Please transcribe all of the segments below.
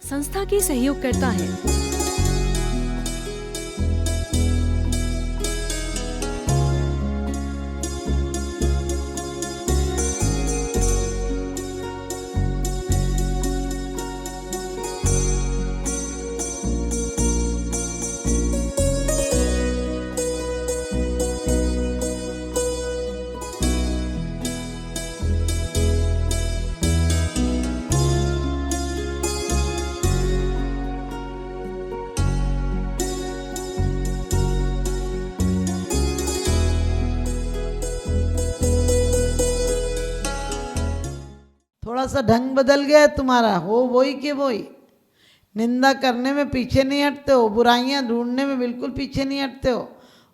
संस्था की सहयोग करता है। थोड़ा सा ढंग बदल गया है तुम्हारा, हो वही के वही। निंदा करने में पीछे नहीं हटते हो, बुराइयां ढूंढने में बिल्कुल पीछे नहीं हटते हो,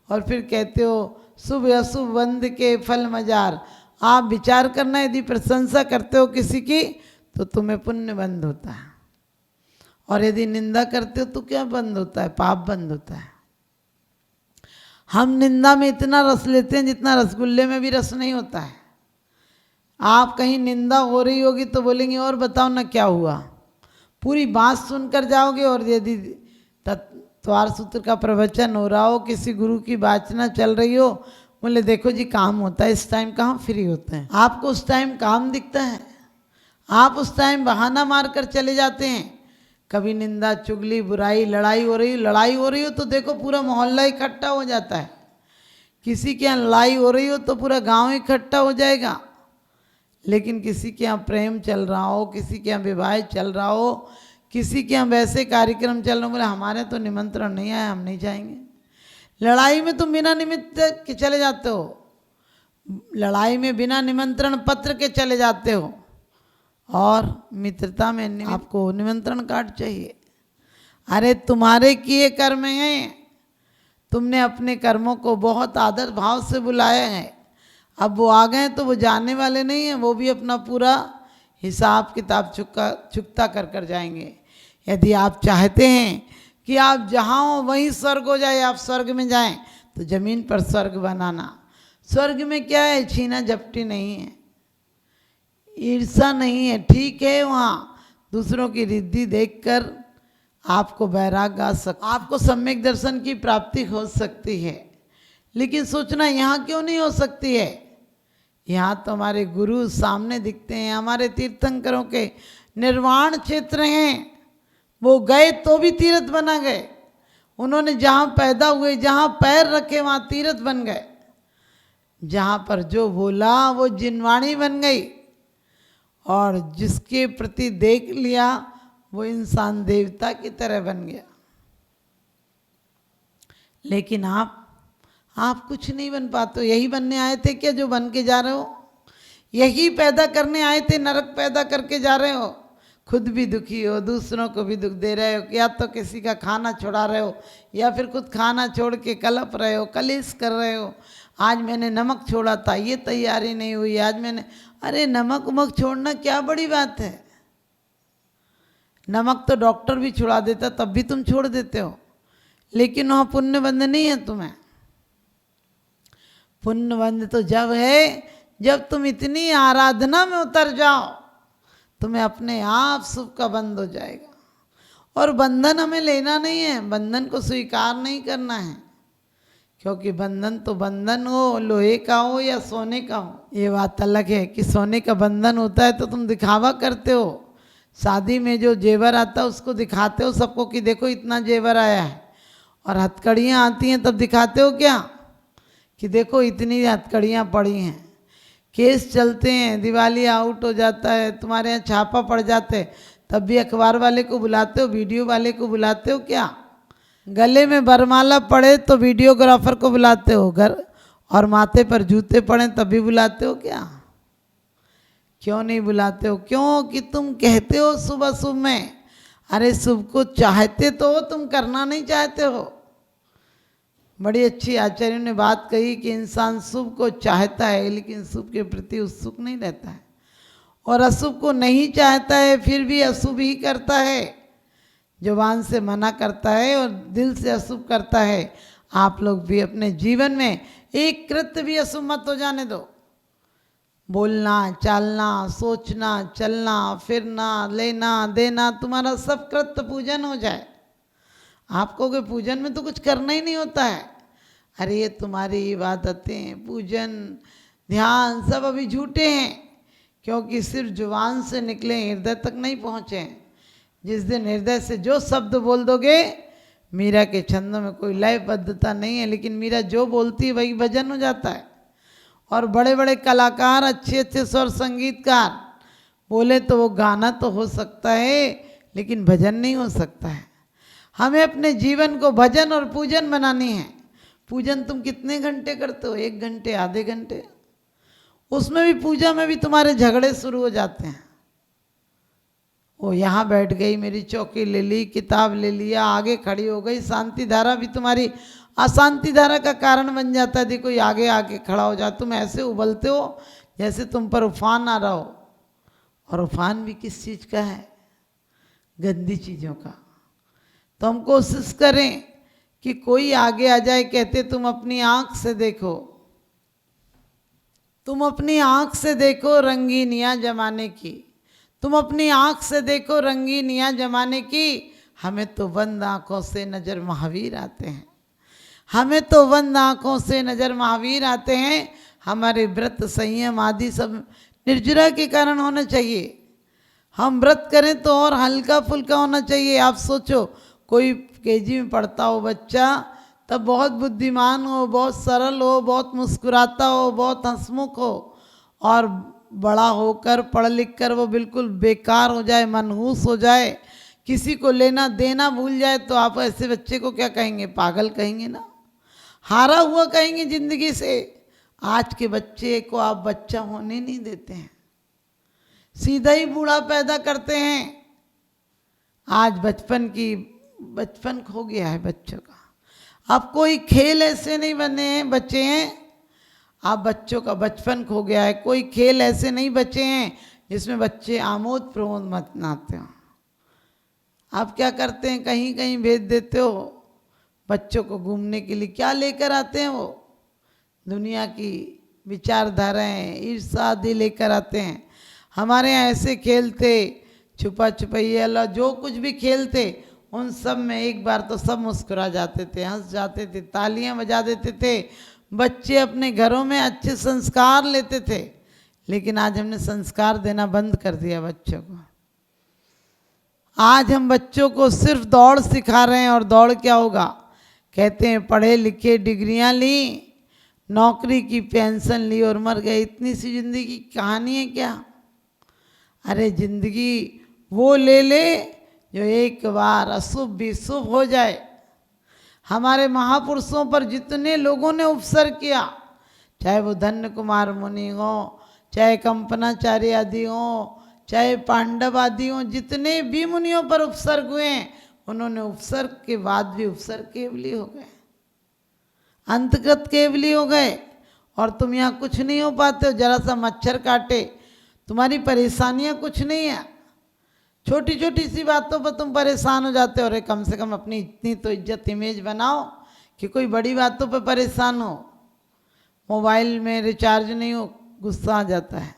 और फिर कहते हो शुभ अशुभ बंद के फल मजार। आप विचार करना, यदि प्रशंसा करते हो किसी की तो तुम्हें पुण्य बंद होता है, और यदि निंदा करते हो तो क्या बंद होता है? पाप बंद होता है। हम निंदा में इतना रस लेते हैं जितना रसगुल्ले में भी रस नहीं होता है। आप कहीं निंदा हो रही होगी तो बोलेंगे और बताओ ना क्या हुआ, पूरी बात सुनकर जाओगे। और यदि तत्वार सूत्र का प्रवचन हो रहा हो, किसी गुरु की वाचना चल रही हो, बोले देखो जी काम होता है, इस टाइम कहाँ फ्री होते हैं। आपको उस टाइम काम दिखता है, आप उस टाइम बहाना मार कर चले जाते हैं। कभी निंदा चुगली बुराई लड़ाई हो रही हो तो देखो पूरा मोहल्ला इकट्ठा हो जाता है। किसी के यहाँ लड़ाई हो रही हो तो पूरा गांव इकट्ठा हो जाएगा। लेकिन किसी के यहाँ प्रेम चल रहा हो, किसी के यहाँ विवाह चल रहा हो, किसी के यहाँ वैसे कार्यक्रम चल रहे हो, बोले हमारे तो निमंत्रण नहीं आया, हम नहीं जाएंगे। लड़ाई में तुम बिना निमित्त के चले जाते हो, लड़ाई में बिना निमंत्रण पत्र के चले जाते हो, और मित्रता में आपको निमंत्रण कार्ड चाहिए। अरे तुम्हारे किए कर्म हैं, तुमने अपने कर्मों को बहुत आदर भाव से बुलाया है। अब वो आ गए तो वो जाने वाले नहीं हैं, वो भी अपना पूरा हिसाब किताब चुकता कर कर जाएंगे। यदि आप चाहते हैं कि आप जहाँ हो वहीं स्वर्ग हो जाए, आप स्वर्ग में जाएं, तो ज़मीन पर स्वर्ग बनाना। स्वर्ग में क्या है? छीना झपटी नहीं है, ईर्षा नहीं है। ठीक है, वहाँ दूसरों की रिद्धि देखकर आपको वैराग्य आ सकता, आपको सम्यक दर्शन की प्राप्ति हो सकती है। लेकिन सोचना यहाँ क्यों नहीं हो सकती है? यहाँ तो हमारे गुरु सामने दिखते हैं, हमारे तीर्थंकरों के निर्वाण क्षेत्र हैं। वो गए तो भी तीर्थ बना गए, उन्होंने जहाँ पैदा हुए, जहाँ पैर रखे वहाँ तीर्थ बन गए। जहाँ पर जो बोला वो जिनवाणी बन गई, और जिसके प्रति देख लिया वो इंसान देवता की तरह बन गया। लेकिन आप कुछ नहीं बन पाते। यही बनने आए थे क्या जो बन के जा रहे हो? यही पैदा करने आए थे, नरक पैदा करके जा रहे हो। खुद भी दुखी हो, दूसरों को भी दुख दे रहे हो, या तो किसी का खाना छुड़ा रहे हो, या फिर खुद खाना छोड़ के कलप रहे हो, कलेश कर रहे हो। आज मैंने नमक छोड़ा था, ये तैयारी नहीं हुई, आज मैंने, अरे नमक उमक छोड़ना क्या बड़ी बात है? नमक तो डॉक्टर भी छुड़ा देता, तब भी तुम छोड़ देते हो। लेकिन वहाँ पुण्य बंध नहीं है तुम्हें। पुण्य बंध तो जब है जब तुम इतनी आराधना में उतर जाओ, तुम्हें अपने आप सुख का बंध हो जाएगा। और बंधन हमें लेना नहीं है, बंधन को स्वीकार नहीं करना है, क्योंकि बंधन तो बंधन हो, लोहे का हो या सोने का हो। ये बात अलग है कि सोने का बंधन होता है तो तुम दिखावा करते हो, शादी में जो जेवर आता है उसको दिखाते हो सबको कि देखो इतना जेवर आया है। और हथकड़ियाँ आती हैं तब दिखाते हो क्या कि देखो इतनी हथकड़ियाँ पड़ी हैं। केस चलते हैं, दिवाली आउट हो जाता है, तुम्हारे यहाँ छापा पड़ जाते, तब भी अखबार वाले को बुलाते हो, वीडियो वाले को बुलाते हो क्या? गले में बरमाला पड़े तो वीडियोग्राफर को बुलाते हो, और माथे पर जूते पड़े तब भी बुलाते हो क्या? क्यों नहीं बुलाते हो? क्यों कि तुम कहते हो सुबह शुभ में। अरे शुभ को चाहते तो हो, तुम करना नहीं चाहते हो। बड़ी अच्छी आचार्यों ने बात कही कि इंसान शुभ को चाहता है लेकिन शुभ के प्रति उत्सुक नहीं रहता है, और अशुभ को नहीं चाहता है फिर भी अशुभ ही करता है। जुबान से मना करता है और दिल से अशुभ करता है। आप लोग भी अपने जीवन में एक कृत्य भी अशुभ मत हो जाने दो। बोलना, चालना, सोचना, चलना, फिरना, लेना देना, तुम्हारा सब कृत्य पूजन हो जाए। आप कहोगे पूजन में तो कुछ करना ही नहीं होता है। अरे ये तुम्हारी इबादतें, पूजन, ध्यान सब अभी झूठे हैं, क्योंकि सिर्फ जुबान से निकले, हृदय तक नहीं पहुँचे। जिस दिन हृदय से जो शब्द बोल दोगे, मीरा के छंदों में कोई लयबद्धता नहीं है, लेकिन मीरा जो बोलती है वही भजन हो जाता है। और बड़े बड़े कलाकार, अच्छे अच्छे स्वर संगीतकार बोले तो वो गाना तो हो सकता है, लेकिन भजन नहीं हो सकता है। हमें अपने जीवन को भजन और पूजन बनानी है। पूजन तुम कितने घंटे करते हो? 1 घंटे, आधे घंटे। उसमें भी, पूजा में भी तुम्हारे झगड़े शुरू हो जाते हैं। वो यहाँ बैठ गई, मेरी चौकी ले ली, किताब ले लिया, आगे खड़ी हो गई। शांति धारा भी तुम्हारी अशांति धारा का कारण बन जाता है। देखो, आगे आके खड़ा हो जा, तुम ऐसे उबलते हो जैसे तुम पर उफान आ रहा हो। और उफान भी किस चीज़ का है? गंदी चीज़ों का। तो हम कोशिश करें कि कोई आगे आ जाए, कहते तुम अपनी आँख से देखो, तुम अपनी आँख से देखो रंगीनियाँ जमाने की, तुम अपनी आँख से देखो रंगीनियाँ जमाने की। हमें तो बंद आँखों से नज़र महावीर आते हैं, हमें तो बंद आँखों से नज़र महावीर आते हैं। हमारे व्रत, संयम आदि सब निर्जरा के कारण होना चाहिए। हम व्रत करें तो और हल्का फुल्का होना चाहिए। आप सोचो, कोई केजी में पढ़ता हो बच्चा, तब बहुत बुद्धिमान हो, बहुत सरल हो, बहुत मुस्कुराता हो, बहुत हंसमुख हो, और बड़ा होकर पढ़ लिख कर वो बिल्कुल बेकार हो जाए, मनहूस हो जाए, किसी को लेना देना भूल जाए, तो आप ऐसे बच्चे को क्या कहेंगे? पागल कहेंगे ना, हारा हुआ कहेंगे जिंदगी से। आज के बच्चे को आप बच्चा होने नहीं देते हैं, सीधा ही बूढ़ा पैदा करते हैं। आज बचपन खो गया है बच्चों का। अब कोई खेल ऐसे नहीं बने हैं, बचे हैं। आप बच्चों का बचपन खो गया है। कोई खेल ऐसे नहीं बचे हैं जिसमें बच्चे आमोद प्रमोद मनाते हो। आप क्या करते हैं? कहीं कहीं भेज देते हो बच्चों को घूमने के लिए। क्या लेकर आते हैं? वो दुनिया की विचारधाराएं, ईर्ष्या आदि लेकर आते हैं। हमारे यहाँ ऐसे खेल थे, छुपा छुपैया, अल्लाह, जो कुछ भी खेल थे, उन सब में एक बार तो सब मुस्कुरा जाते थे, हंस जाते थे, तालियां बजा देते थे। बच्चे अपने घरों में अच्छे संस्कार लेते थे। लेकिन आज हमने संस्कार देना बंद कर दिया बच्चों को। आज हम बच्चों को सिर्फ दौड़ सिखा रहे हैं। और दौड़ क्या होगा? कहते हैं पढ़े लिखे, डिग्रियां ली, नौकरी की, पेंशन ली और मर गए। इतनी सी जिंदगी की कहानी है क्या? अरे जिंदगी वो ले ले जो एक बार अशुभ भी शुभ हो जाए। हमारे महापुरुषों पर जितने लोगों ने उपसर्ग किया, चाहे वो धन्य कुमार मुनि हो, चाहे कंपनाचार्य आदि हो, चाहे पांडव आदि हो, जितने भी मुनियों पर उपसर्ग हुए हैं, उन्होंने उपसर्ग के बाद भी उपसर्ग केवली हो गए, अंतगत केवली हो गए। और तुम यहाँ कुछ नहीं हो पाते हो। जरा सा मच्छर काटे, तुम्हारी परेशानियाँ कुछ नहीं है। छोटी छोटी सी बातों पर तुम परेशान हो जाते हो। अरे कम से कम अपनी इतनी तो इज्जत इमेज बनाओ कि कोई बड़ी बातों पर परेशान हो। मोबाइल में रिचार्ज नहीं हो, गुस्सा आ जाता है।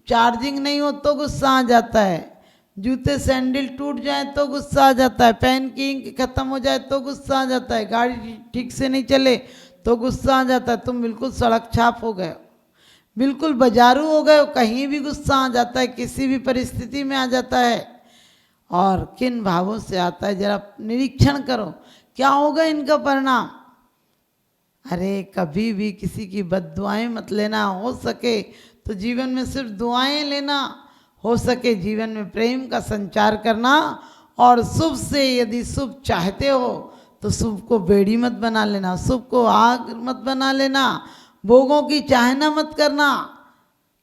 चार्जिंग नहीं हो तो गुस्सा आ जाता है। जूते सैंडल टूट जाए तो गुस्सा आ जाता है। पेन की इंक खत्म हो जाए तो गुस्सा आ जाता है। गाड़ी ठीक से नहीं चले तो गुस्सा आ जाता है। तुम बिल्कुल सड़क छाप हो गए हो, बिल्कुल बाजारू हो गए हो, कहीं भी गुस्सा आ जाता है, किसी भी परिस्थिति में आ जाता है। और किन भावों से आता है जरा निरीक्षण करो, क्या होगा इनका परिणाम। अरे कभी भी किसी की बद्दुआएं मत लेना। हो सके तो जीवन में सिर्फ दुआएं लेना, हो सके जीवन में प्रेम का संचार करना। और शुभ से यदि शुभ चाहते हो तो शुभ को बेड़ी मत बना लेना, शुभ को आग मत बना लेना, भोगों की चाहना मत करना।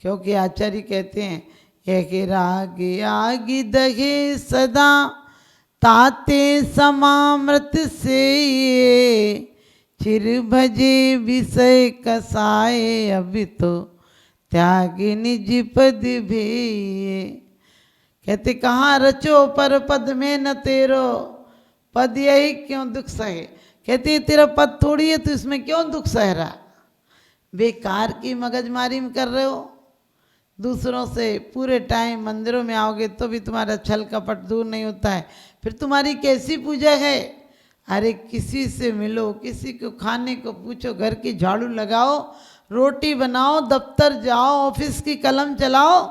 क्योंकि आचार्य कहते हैं, एक राग आगि दहे सदा ताते समामृत से, चिर भजे विषय कसाए, अभी तो त्यागे निज पद भेये। कहते कहाँ रचो पर पद में न तेरो, पद यही क्यों दुख सहे। कहते तेरा पद थोड़ी है तो इसमें क्यों दुख सह रहा। बेकार की मगजमारी में कर रहे हो। दूसरों से पूरे टाइम मंदिरों में आओगे तो भी तुम्हारा छल कपट दूर नहीं होता है, फिर तुम्हारी कैसी पूजा है। अरे किसी से मिलो, किसी को खाने को पूछो, घर की झाड़ू लगाओ, रोटी बनाओ, दफ्तर जाओ, ऑफिस की कलम चलाओ,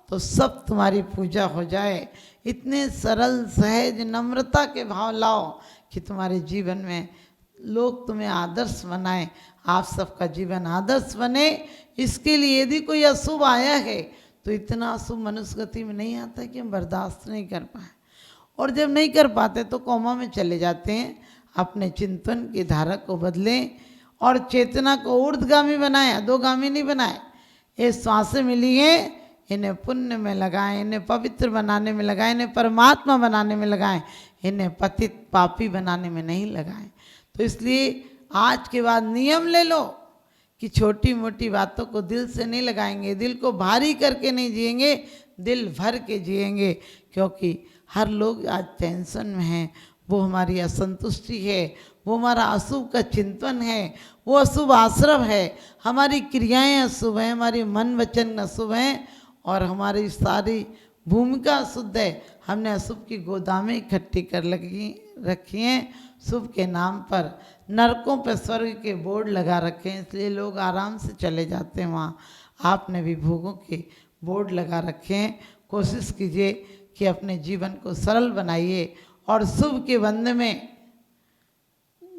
तो सब तुम्हारी पूजा हो जाए। इतने सरल सहज नम्रता के भाव लाओ कि तुम्हारे जीवन में लोग तुम्हें आदर्श बनाएं, आप सबका जीवन आदर्श बने। इसके लिए यदि कोई अशुभ आया है तो इतना अशुभ मनुष्य गति में नहीं आता कि हम बर्दाश्त नहीं कर पाए, और जब नहीं कर पाते तो कोमा में चले जाते हैं। अपने चिंतन की धारा को बदलें और चेतना को ऊर्ध्वगामी बनाएं, अधोगामी नहीं बनाएं। ये श्वासें मिली हैं, इन्हें पुण्य में लगाएं, इन्हें पवित्र बनाने में लगाएं, इन्हें परमात्मा बनाने में लगाएं, इन्हें पतित पापी बनाने में नहीं लगाएं। तो इसलिए आज के बाद नियम ले लो कि छोटी मोटी बातों को दिल से नहीं लगाएंगे, दिल को भारी करके नहीं जिएंगे, दिल भर के जिएंगे। क्योंकि हर लोग आज टेंशन में हैं, वो हमारी असंतुष्टि है, वो हमारा अशुभ का चिंतन है, वो अशुभ आश्रम है, हमारी क्रियाएं अशुभ हैं, हमारी मन वचन अशुभ हैं, और हमारी सारी भूमिका अशुद्ध है। हमने अशुभ की गोदामें इकट्ठी कर रखी हैं, शुभ के नाम पर नरकों पर स्वर्ग के बोर्ड लगा रखे हैं, इसलिए लोग आराम से चले जाते हैं वहाँ। आपने भी भोगों के बोर्ड लगा रखे हैं। कोशिश कीजिए कि अपने जीवन को सरल बनाइए और शुभ के बंधन में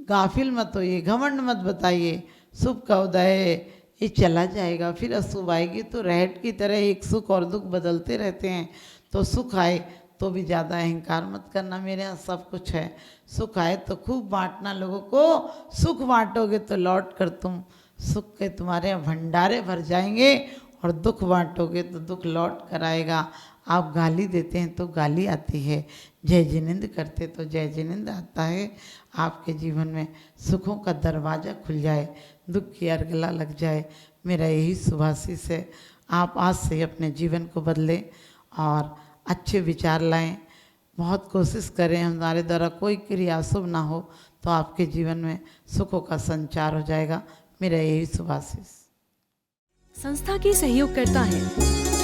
गाफिल मत होइए, घमंड मत बताइए। शुभ का उदय ये चला जाएगा, फिर अशुभ आएगी, तो रहट की तरह एक सुख और दुख बदलते रहते हैं। तो सुख आए तो भी ज़्यादा अहंकार मत करना, मेरे यहाँ सब कुछ है। सुख आए तो खूब बांटना लोगों को, सुख बांटोगे तो लौट कर तुम सुख के तुम्हारे यहाँ भंडारे भर जाएंगे, और दुख बांटोगे तो दुख लौट कर आएगा। आप गाली देते हैं तो गाली आती है, जय जिनेंद्र करते तो जय जिनेंद्र आता है। आपके जीवन में सुखों का दरवाज़ा खुल जाए, दुख की अर्गला लग जाए, मेरा यही शुभाशीष है। आप आज से अपने जीवन को बदलें और अच्छे विचार लाएं। बहुत कोशिश करें हमारे द्वारा कोई क्रिया शुभ ना हो, तो आपके जीवन में सुखों का संचार हो जाएगा। मेरा यही शुभाशीष। संस्था की सहयोग करता है